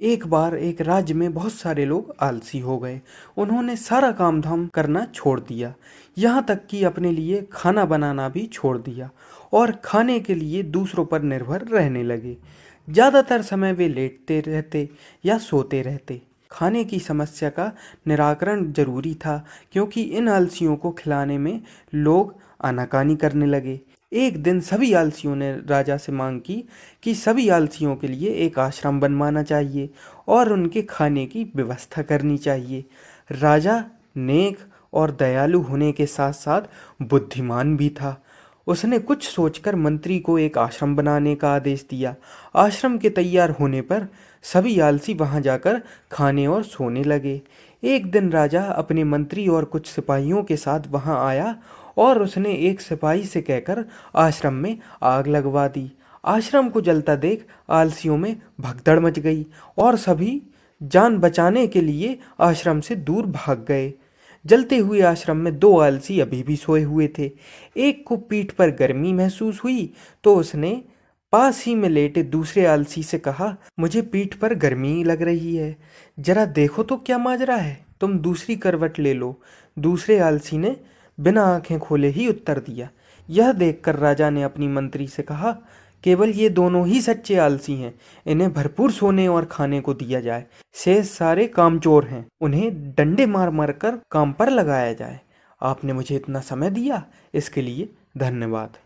एक बार एक राज्य में बहुत सारे लोग आलसी हो गए। उन्होंने सारा काम धाम करना छोड़ दिया, यहाँ तक कि अपने लिए खाना बनाना भी छोड़ दिया और खाने के लिए दूसरों पर निर्भर रहने लगे। ज़्यादातर समय वे लेटते रहते या सोते रहते। खाने की समस्या का निराकरण जरूरी था, क्योंकि इन आलसियों को खिलाने में लोग आनाकानी करने लगे। एक दिन सभी आलसियों ने राजा से मांग की कि सभी आलसियों के लिए एक आश्रम बनवाना चाहिए और उनके खाने की व्यवस्था करनी चाहिए। राजा नेक और दयालु होने के साथ साथ बुद्धिमान भी था। उसने कुछ सोचकर मंत्री को एक आश्रम बनाने का आदेश दिया। आश्रम के तैयार होने पर सभी आलसी वहां जाकर खाने और सोने लगे। एक दिन राजा अपने मंत्री और कुछ सिपाहियों के साथ वहां आया और उसने एक सिपाही से कहकर आश्रम में आग लगवा दी। आश्रम को जलता देख आलसियों में भगदड़ मच गई और सभी जान बचाने के लिए आश्रम से दूर भाग गए। जलते हुए आश्रम में दो आलसी अभी भी सोए हुए थे। एक को पीठ पर गर्मी महसूस हुई तो उसने पास ही में लेटे दूसरे आलसी से कहा, मुझे पीठ पर गर्मी लग रही है, जरा देखो तो क्या माजरा है, तुम दूसरी करवट ले लो। दूसरे आलसी ने बिना आंखें खोले ही उत्तर दिया। यह देखकर राजा ने अपनी मंत्री से कहा, केवल ये दोनों ही सच्चे आलसी हैं, इन्हें भरपूर सोने और खाने को दिया जाए। शेष सारे कामचोर हैं, उन्हें डंडे मार मार कर काम पर लगाया जाए। आपने मुझे इतना समय दिया, इसके लिए धन्यवाद।